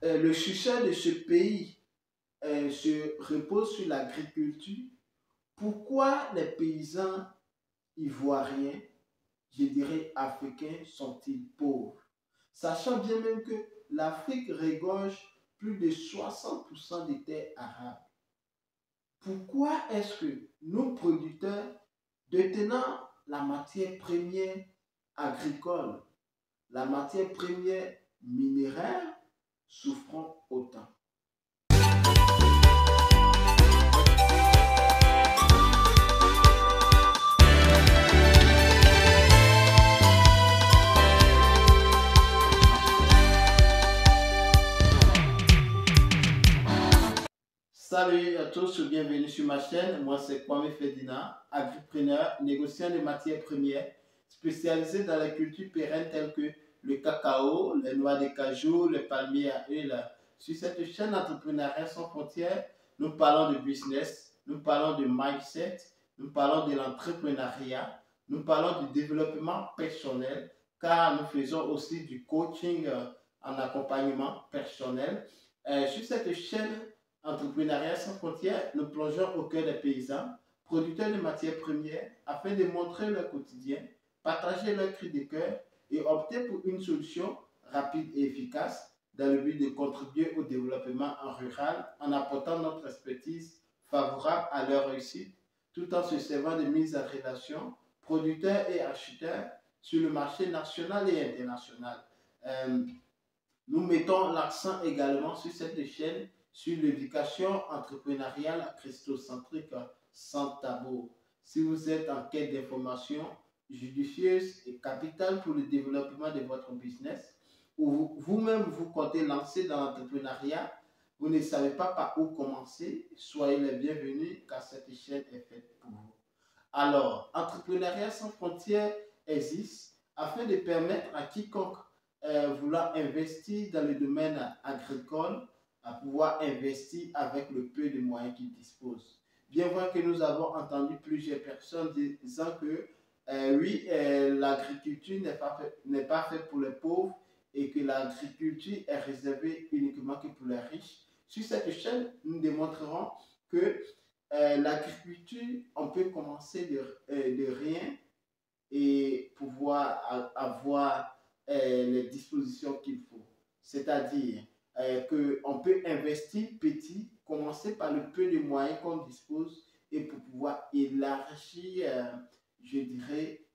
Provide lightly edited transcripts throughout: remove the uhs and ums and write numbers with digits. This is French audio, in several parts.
Le succès de ce pays se repose sur l'agriculture. Pourquoi les paysans ivoiriens, je dirais africains, sont-ils pauvres? Sachant bien même que l'Afrique regorge plus de 60% des terres arables. Pourquoi est-ce que nos producteurs, détenant la matière première agricole, la matière première minéraire, souffrons autant? Salut à tous, bienvenue sur ma chaîne. Moi, c'est Kwame Ferdinand, agripreneur, négociant de matières premières, spécialisé dans la culture pérenne telles que le cacao, les noix de cajou, les palmiers à huile. Sur cette chaîne Entrepreneuriat sans frontières, nous parlons de business, nous parlons de mindset, nous parlons de l'entrepreneuriat, nous parlons du développement personnel, car nous faisons aussi du coaching en accompagnement personnel. Sur cette chaîne Entrepreneuriat sans frontières, nous plongeons au cœur des paysans, producteurs de matières premières, afin de montrer leur quotidien, partager leurs cris de cœur et opter pour une solution rapide et efficace dans le but de contribuer au développement en rural en apportant notre expertise favorable à leur réussite, tout en se servant de mise en relation producteurs et acheteurs sur le marché national et international. Euh, Nous mettons l'accent également sur cette chaîne sur l'éducation entrepreneuriale christocentrique sans tabou. Si vous êtes en quête d'informations judicieuses et capitales pour le développement de votre business, ou vous-même vous comptez lancer dans l'entrepreneuriat, vous ne savez pas par où commencer, soyez les bienvenus car cette chaîne est faite pour vous. Alors, Entrepreneuriat sans frontières existe afin de permettre à quiconque vouloir investir dans le domaine agricole à pouvoir investir avec le peu de moyens qu'il dispose. Bien vrai que nous avons entendu plusieurs personnes disant que oui, l'agriculture n'est pas faite pour les pauvres et que l'agriculture est réservée uniquement que pour les riches. Sur cette chaîne, nous démontrerons que l'agriculture, on peut commencer de rien et pouvoir avoir les dispositions qu'il faut. C'est-à-dire qu'on peut investir petit, commencer par le peu de moyens qu'on dispose et pour pouvoir élargir, je dirais,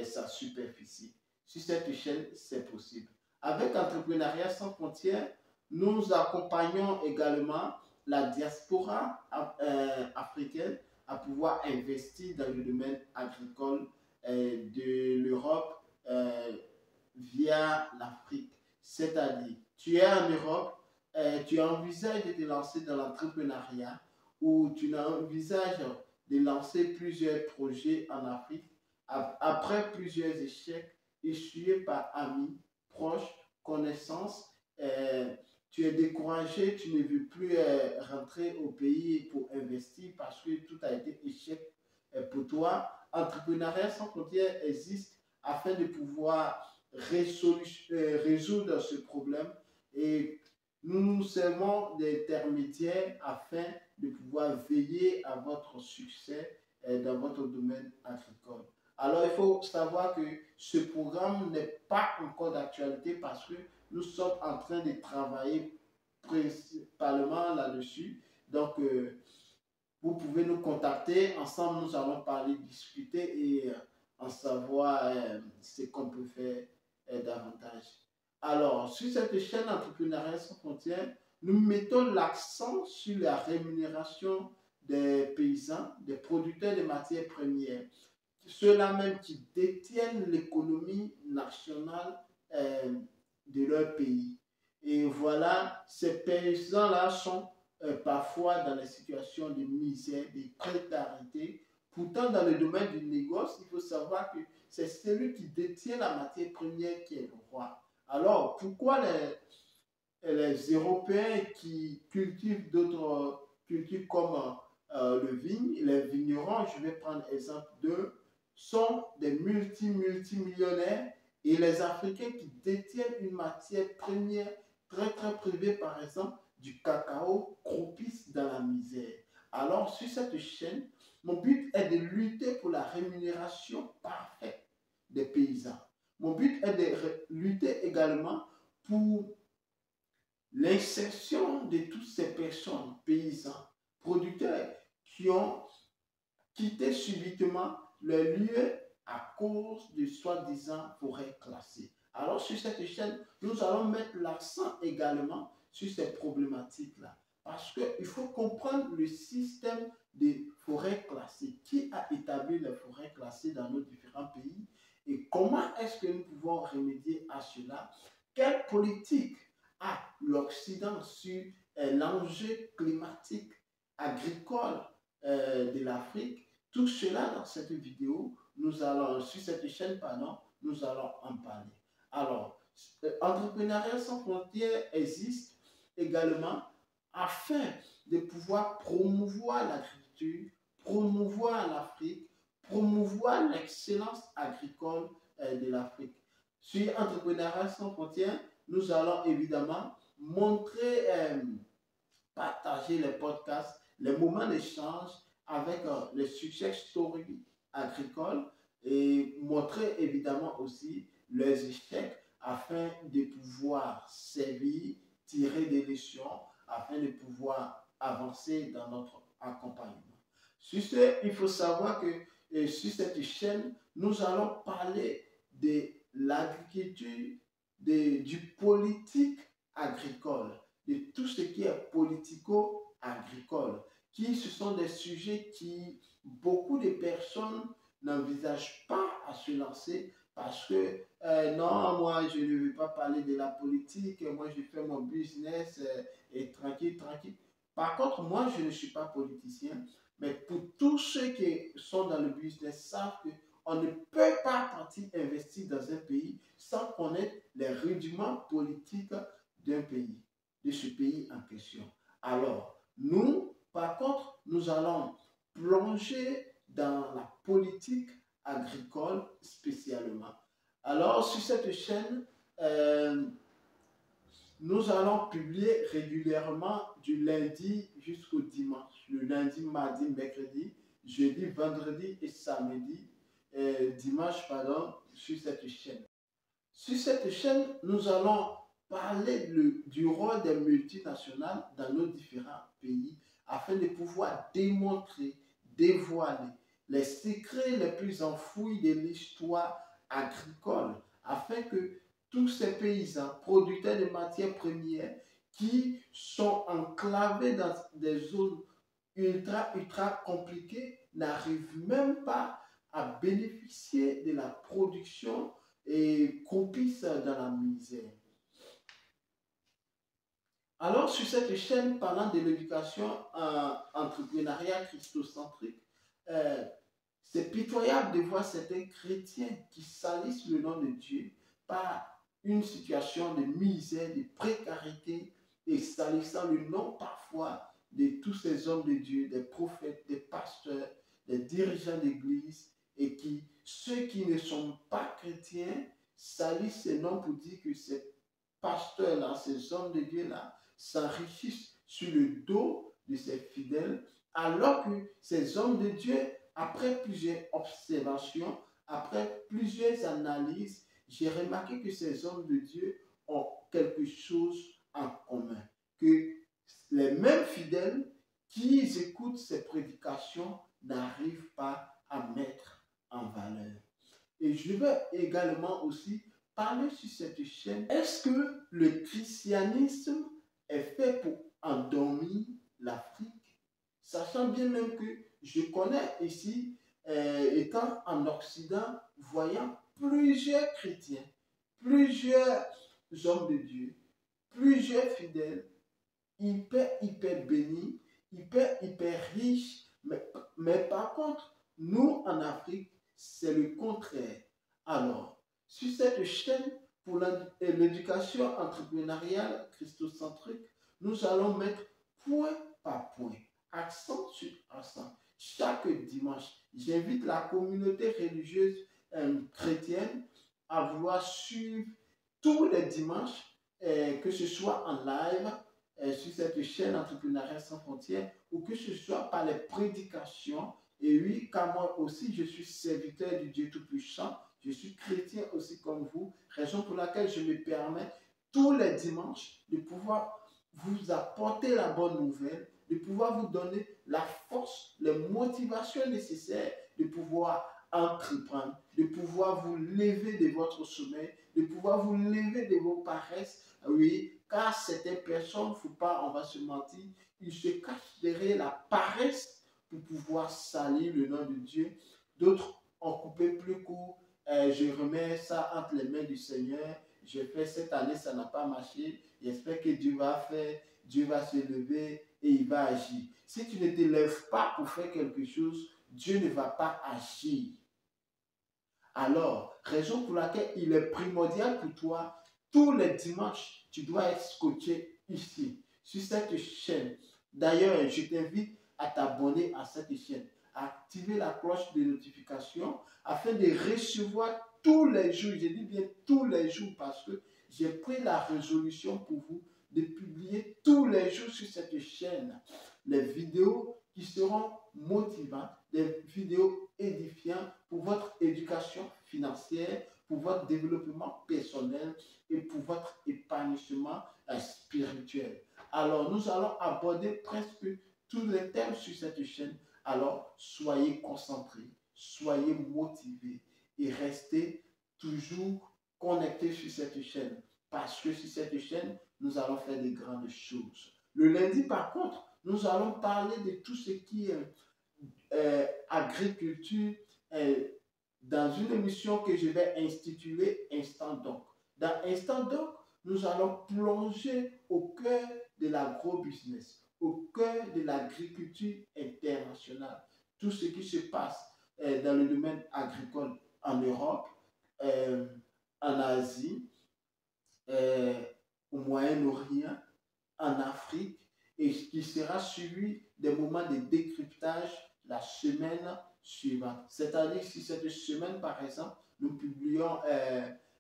sa superficie. Sur cette chaîne, c'est possible. Avec Entrepreneuriat sans frontières, nous accompagnons également la diaspora africaine à pouvoir investir dans le domaine agricole de l'Europe via l'Afrique. C'est-à-dire, tu es en Europe, tu envisages de te lancer dans l'entrepreneuriat ou tu envisages de lancer plusieurs projets en Afrique après plusieurs échecs essuyés par amis, proches, connaissances. Tu es découragé, tu ne veux plus rentrer au pays pour investir parce que tout a été échec pour toi. Entrepreneuriat sans frontières existe afin de pouvoir résoudre ce problème et nous nous servons d'intermédiaires afin de pouvoir veiller à votre succès dans votre domaine agricole. Alors, il faut savoir que ce programme n'est pas encore d'actualité parce que nous sommes en train de travailler principalement là-dessus. Donc, vous pouvez nous contacter. Ensemble, nous allons parler, discuter et en savoir ce qu'on peut faire davantage. Alors, sur cette chaîne Entrepreneuriat sans frontières, nous mettons l'accent sur la rémunération des paysans, des producteurs de matières premières, ceux-là même qui détiennent l'économie nationale de leur pays. Et voilà, ces paysans-là sont parfois dans des situations de misère, de précarité. Pourtant, dans le domaine du négoce, il faut savoir que c'est celui qui détient la matière première qui est le roi. Alors, pourquoi les Européens qui cultivent d'autres cultures comme le vigne, les vignerons, je vais prendre exemple d'eux, sont des multimillionnaires et les Africains qui détiennent une matière première très privés, par exemple, du cacao, croupissent dans la misère. Alors, sur cette chaîne, mon but est de lutter pour la rémunération parfaite des paysans. Mon but est de lutter également pour l'insertion de toutes ces personnes, paysans, producteurs, qui ont quitté subitement leur lieu à cause de soi-disant forêts classées. Alors sur cette chaîne, nous allons mettre l'accent également sur ces problématiques-là. Parce qu'il faut comprendre le système des forêts classées. Qui a établi les forêts classées dans nos différents pays et comment est-ce que nous pouvons remédier à cela? Quelle politique a l'Occident sur l'enjeu climatique agricole de l'Afrique? Tout cela dans cette vidéo, sur cette chaîne, pardon, nous allons en parler. Alors, Entrepreneuriat sans frontières existe également afin de pouvoir promouvoir l'agriculture, promouvoir l'Afrique, promouvoir l'excellence agricole de l'Afrique. Sur Entrepreneuriat sans frontières, nous allons évidemment montrer, partager les podcasts, les moments d'échange avec les success stories agricoles et montrer évidemment aussi les échecs afin de pouvoir servir, tirer des leçons, afin de pouvoir avancer dans notre accompagnement. Sur ce, il faut savoir que sur cette chaîne, nous allons parler de l'agriculture, du politique agricole, de tout ce qui est politico-agricole, ce sont des sujets qui beaucoup de personnes n'envisagent pas à se lancer parce que non, moi je ne veux pas parler de la politique, moi je fais mon business et tranquille. Par contre, moi je ne suis pas politicien, mais pour tous ceux qui sont dans le business savent qu'on ne peut pas partir investir dans un pays sans connaître les rudiments politiques d'un pays, de ce pays en question. Alors, nous, par contre, nous allons plonger dans la politique agricole spécialement. Alors, sur cette chaîne, nous allons publier régulièrement du lundi jusqu'au dimanche. Le lundi, mardi, mercredi, jeudi, vendredi et samedi, dimanche, pardon, sur cette chaîne. Sur cette chaîne, nous allons parler du rôle des multinationales dans nos différents pays afin de pouvoir démontrer, dévoiler les secrets les plus enfouis de l'histoire agricole afin que tous ces paysans, producteurs de matières premières qui sont enclavés dans des zones ultra compliquées, n'arrivent même pas à bénéficier de la production et croupissent dans la misère. Alors, sur cette chaîne, parlant de l'éducation entrepreneuriat christocentrique, c'est pitoyable de voir certains chrétiens qui salissent le nom de Dieu par une situation de misère, de précarité et salissant le nom parfois de tous ces hommes de Dieu, des prophètes, des pasteurs, des dirigeants d'église et ceux qui ne sont pas chrétiens salissent ces noms pour dire que ces pasteurs-là, ces hommes de Dieu-là s'enrichissent sur le dos de ces fidèles alors que ces hommes de Dieu, après plusieurs observations, après plusieurs analyses, j'ai remarqué que ces hommes de Dieu ont quelque chose en commun. Que les mêmes fidèles qui écoutent ces prédications n'arrivent pas à mettre en valeur. Et je vais également aussi parler sur cette chaîne. Est-ce que le christianisme est fait pour endormir l'Afrique? Sachant bien même que je connais ici, étant en Occident, voyant plusieurs chrétiens, plusieurs hommes de Dieu, plusieurs fidèles, hyper bénis, hyper riches, mais par contre, nous en Afrique, c'est le contraire. Alors, sur cette chaîne pour l'éducation entrepreneuriale christocentrique, nous allons mettre point par point, accent sur accent. Chaque dimanche, j'invite la communauté religieuse chrétienne à vouloir suivre tous les dimanches que ce soit en live, sur cette chaîne Entrepreneuriat sans frontières, ou que ce soit par les prédications. Et oui, car moi aussi, je suis serviteur du Dieu Tout-Puissant. Je suis chrétien aussi comme vous, raison pour laquelle je me permets tous les dimanches de pouvoir vous apporter la bonne nouvelle, de pouvoir vous donner la force, les motivations nécessaires de pouvoir entreprendre, de pouvoir vous lever de votre sommeil, de pouvoir vous lever de vos paresses. Oui, car certaines personnes, faut pas, on va se mentir, ils se cachent derrière la paresse pour pouvoir salir le nom de Dieu. D'autres ont coupé plus court. Je remets ça entre les mains du Seigneur. Je fais cette année, ça n'a pas marché. J'espère que Dieu va faire, Dieu va se lever et il va agir. Si tu ne te lèves pas pour faire quelque chose, Dieu ne va pas agir. Alors, raison pour laquelle il est primordial pour toi, tous les dimanches, tu dois être scotché ici, sur cette chaîne. D'ailleurs, je t'invite à t'abonner à cette chaîne, à activer la cloche de notification afin de recevoir tous les jours, je dis bien tous les jours parce que j'ai pris la résolution pour vous de publier tous les jours sur cette chaîne les vidéos qui seront motivantes, des vidéos édifiantes pour votre éducation financière, pour votre développement personnel et pour votre épanouissement spirituel. Alors, nous allons aborder presque tous les thèmes sur cette chaîne. Alors, soyez concentrés, soyez motivés et restez toujours connectés sur cette chaîne. Parce que sur cette chaîne, nous allons faire de grandes choses. Le lundi, par contre, nous allons parler de tout ce qui est agriculture dans une émission que je vais intituler Instant Doc. Dans Instant Doc, nous allons plonger au cœur de l'agro-business, au cœur de l'agriculture internationale. Tout ce qui se passe dans le domaine agricole en Europe, en Asie, au Moyen-Orient, en Afrique, et qui sera suivi des moments de décryptage la semaine suivante. C'est-à-dire, si cette semaine, par exemple, nous publions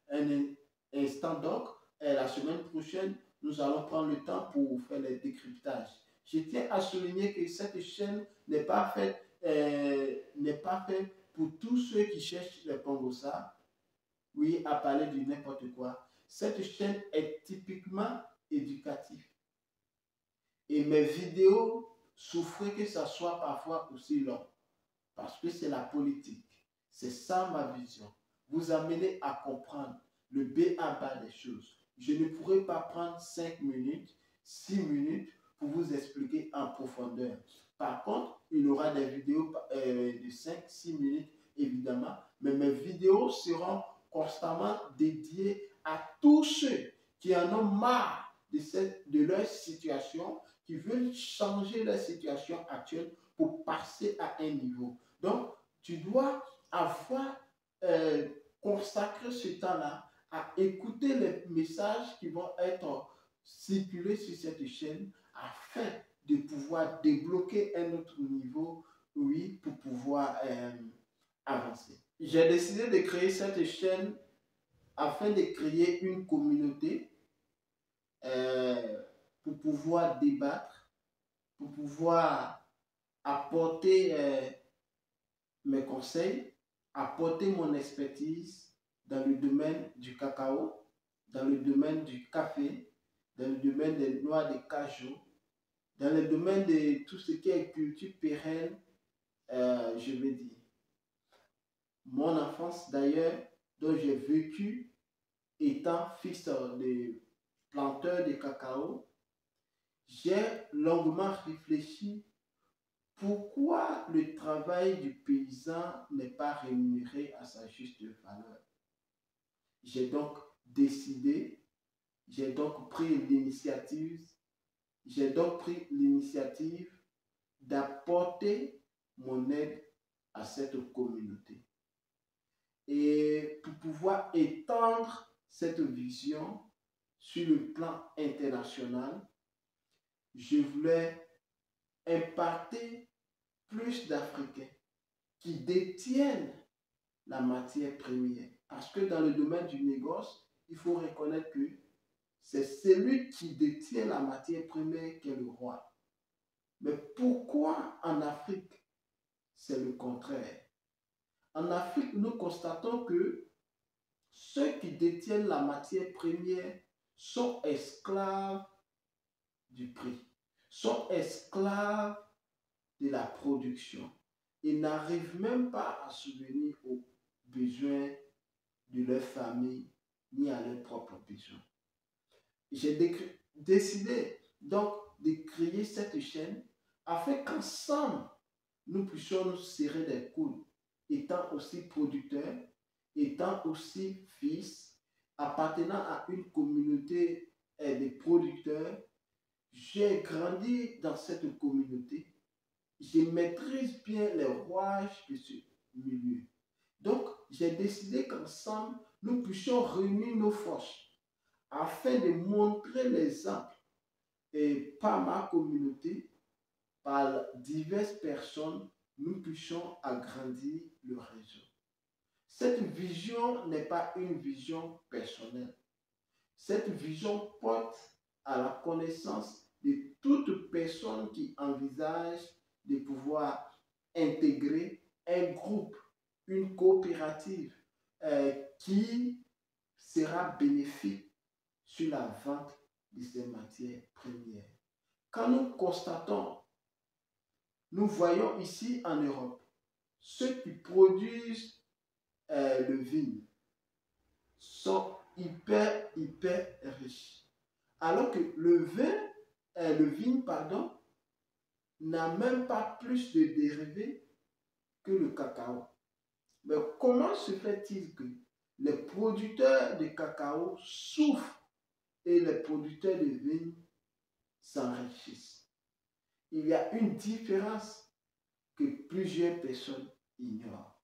un instant doc, la semaine prochaine, nous allons prendre le temps pour faire les décryptages. Je tiens à souligner que cette chaîne n'est pas faite pour tous ceux qui cherchent les pongosa, oui, à parler de n'importe quoi. Cette chaîne est typiquement éducative. Et mes vidéos souffraient que ça soit parfois aussi long. Parce que c'est la politique. C'est ça ma vision. Vous amener à comprendre le B à bas des choses. Je ne pourrais pas prendre 5 minutes, 6 minutes pour vous expliquer en profondeur. Par contre, il y aura des vidéos de 5-6 minutes, évidemment. Mais mes vidéos seront constamment dédiées à tous ceux qui en ont marre de leur situation, qui veulent changer leur situation actuelle pour passer à un niveau. Donc, tu dois avoir consacré ce temps-là à écouter les messages qui vont être circulés sur cette chaîne afin de pouvoir débloquer un autre niveau, oui, pour pouvoir avancer. J'ai décidé de créer cette chaîne afin de créer une communauté pour pouvoir débattre, pour pouvoir apporter mes conseils, apporter mon expertise dans le domaine du cacao, dans le domaine du café, dans le domaine des noix de cajou, dans le domaine de tout ce qui est culture pérenne, je vais dire. Mon enfance d'ailleurs, dont j'ai vécu étant fils de planteur de cacao, j'ai longuement réfléchi pourquoi le travail du paysan n'est pas rémunéré à sa juste valeur. J'ai donc décidé, j'ai donc pris l'initiative d'apporter mon aide à cette communauté. Et pour pouvoir étendre cette vision sur le plan international, je voulais impacter plus d'Africains qui détiennent la matière première. Parce que dans le domaine du négoce, il faut reconnaître que c'est celui qui détient la matière première qui est le roi. Mais pourquoi en Afrique, c'est le contraire? En Afrique, nous constatons que ceux qui détiennent la matière première sont esclaves du prix, sont esclaves de la production et n'arrivent même pas à subvenir aux besoins de leur famille ni à leurs propres besoins. J'ai décidé donc de créer cette chaîne afin qu'ensemble, nous puissions nous serrer les coudes, étant aussi producteurs, étant aussi fils, appartenant à une communauté de producteurs. J'ai grandi dans cette communauté. Je maîtrise bien les rouages de ce milieu. Donc, j'ai décidé qu'ensemble, nous puissions réunir nos forces afin de montrer l'exemple et par ma communauté, par diverses personnes, nous puissions agrandir le réseau. Cette vision n'est pas une vision personnelle. Cette vision porte à la connaissance de toute personne qui envisage de pouvoir intégrer un groupe, une coopérative qui sera bénéfique sur la vente de ces matières premières. Quand nous constatons, nous voyons ici en Europe, ceux qui produisent le vin sont hyper riches. Alors que le vin, n'a même pas plus de dérivés que le cacao. Mais comment se fait-il que les producteurs de cacao souffrent et les producteurs de vin s'enrichissent? Il y a une différence que plusieurs personnes ignorent.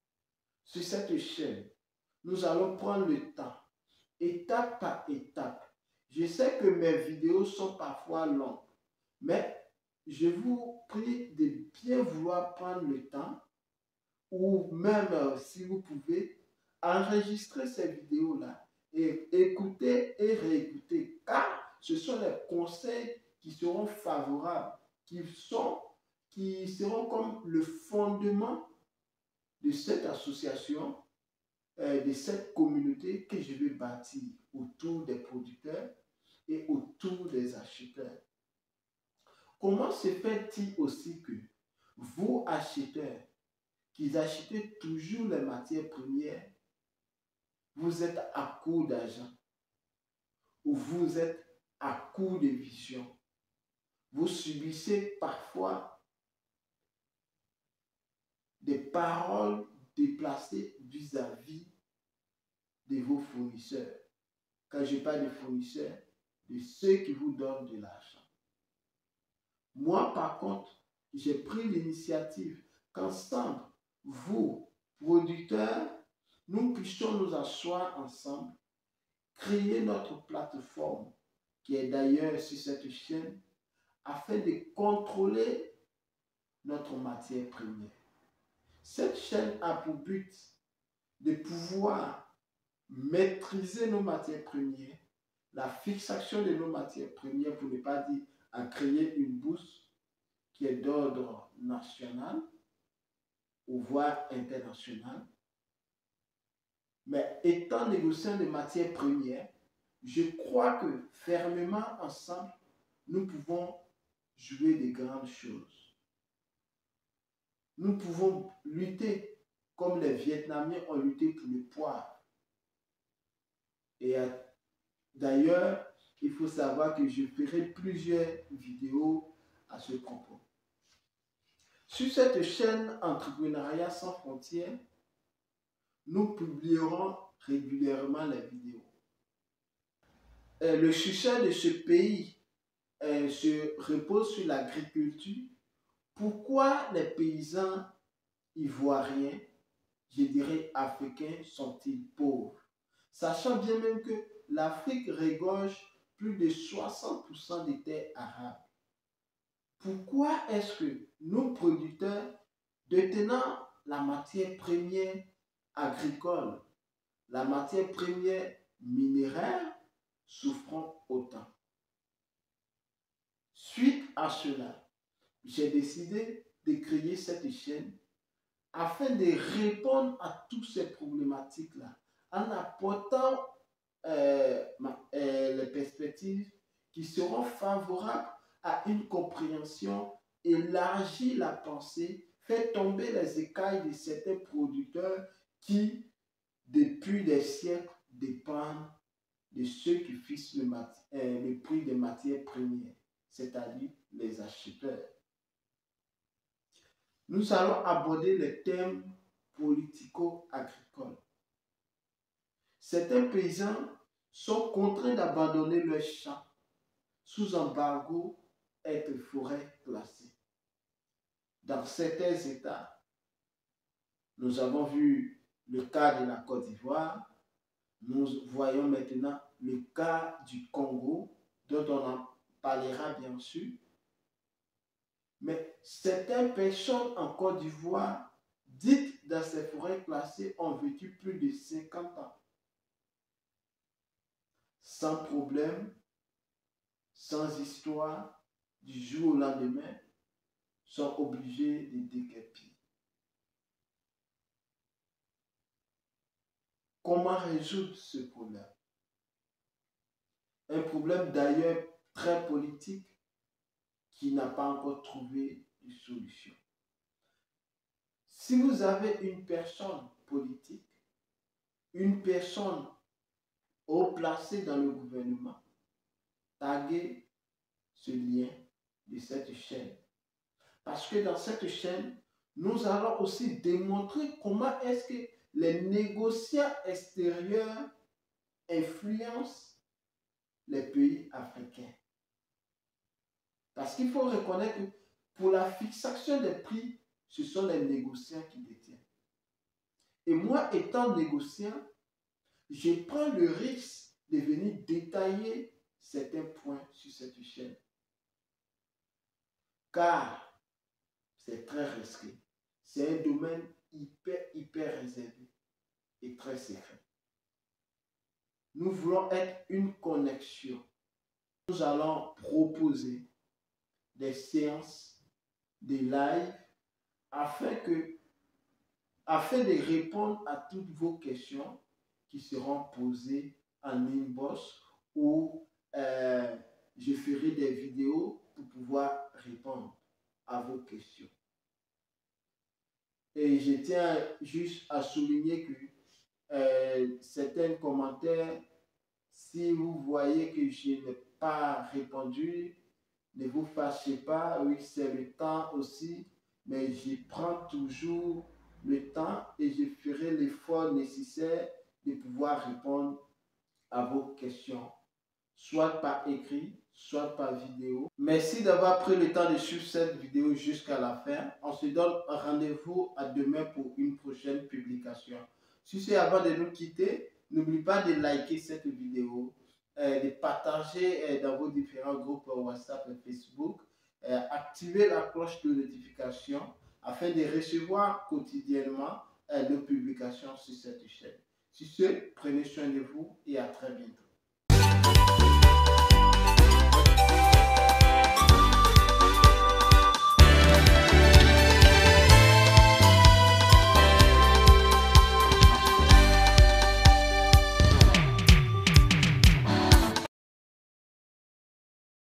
Sur cette chaîne, nous allons prendre le temps, étape par étape. Je sais que mes vidéos sont parfois longues, mais je vous prie de bien vouloir prendre le temps, ou même si vous pouvez, enregistrer ces vidéos-là et écouter et réécouter, car ce sont les conseils qui seront favorables, qui seront comme le fondement de cette association, de cette communauté que je vais bâtir autour des producteurs et autour des acheteurs. Comment se fait-il aussi que vous, acheteurs, qui achetez toujours les matières premières, vous êtes à court d'argent ou vous êtes à court de vision? Vous subissez parfois des paroles déplacées vis-à-vis de vos fournisseurs. Quand je parle de fournisseurs, de ceux qui vous donnent de l'argent. Moi, par contre, j'ai pris l'initiative qu'ensemble, vous, producteurs, nous puissions nous asseoir ensemble, créer notre plateforme, qui est d'ailleurs sur cette chaîne, afin de contrôler notre matière première. Cette chaîne a pour but de pouvoir maîtriser nos matières premières, la fixation de nos matières premières, pour ne pas dire à créer une bourse qui est d'ordre national ou voire international. Mais étant négociant de matières premières, je crois que fermement ensemble, nous pouvons jouer de grandes choses. Nous pouvons lutter comme les Vietnamiens ont lutté pour le poivre. Et d'ailleurs, il faut savoir que je ferai plusieurs vidéos à ce propos. Sur cette chaîne Entrepreneuriat sans frontières, nous publierons régulièrement les vidéos. Le succès de ce pays se repose sur l'agriculture. Pourquoi les paysans ivoiriens, je dirais africains, sont-ils pauvres? Sachant bien même que l'Afrique regorge plus de 60% des terres arables. Pourquoi est-ce que nos producteurs, détenant la matière première agricole, la matière première minéraire, souffrons autant. Suite à cela, j'ai décidé de créer cette chaîne afin de répondre à toutes ces problématiques-là en apportant les perspectives qui seront favorables à une compréhension, élargir la pensée, faire tomber les écailles de certains producteurs qui, depuis des siècles, dépendent de ceux qui fixent le prix des matières premières, c'est-à-dire les acheteurs. Nous allons aborder les thèmes politico-agricoles. Certains paysans sont contraints d'abandonner leurs champs sous embargo et de forêts classées. Dans certains États, nous avons vu le cas de la Côte d'Ivoire, nous voyons maintenant le cas du Congo, dont on en parlera bien sûr. Mais certaines personnes en Côte d'Ivoire, dites dans ces forêts classées, ont vécu plus de 50 ans. Sans problème, sans histoire, du jour au lendemain, sont obligés de déguerpir. Comment résoudre ce problème? Un problème d'ailleurs très politique qui n'a pas encore trouvé de solution. Si vous avez une personne politique, une personne haut placée dans le gouvernement, taguez ce lien de cette chaîne. Parce que dans cette chaîne, nous allons aussi démontrer comment est-ce que les négociants extérieurs influencent les pays africains. Parce qu'il faut reconnaître que pour la fixation des prix, ce sont les négociants qui détiennent. Et moi, étant négociant, je prends le risque de venir détailler certains points sur cette chaîne. Car c'est très risqué. C'est un domaine hyper réservé et très secret. Nous voulons être une connexion. Nous allons proposer des séances, des lives, afin de répondre à toutes vos questions qui seront posées en inbox ou je ferai des vidéos pour pouvoir répondre à vos questions. Et je tiens juste à souligner que certains commentaires, si vous voyez que je n'ai pas répondu, ne vous fâchez pas, oui, c'est le temps aussi, mais je prends toujours le temps et je ferai l'effort nécessaire de pouvoir répondre à vos questions, soit par écrit, soit par vidéo. Merci d'avoir pris le temps de suivre cette vidéo jusqu'à la fin. On se donne rendez-vous à demain pour une prochaine publication. Si c'est avant de nous quitter, n'oublie pas de liker cette vidéo, de partager dans vos différents groupes WhatsApp et Facebook, activer la cloche de notification afin de recevoir quotidiennement nos publications sur cette chaîne. Sur ce, prenez soin de vous et à très bientôt.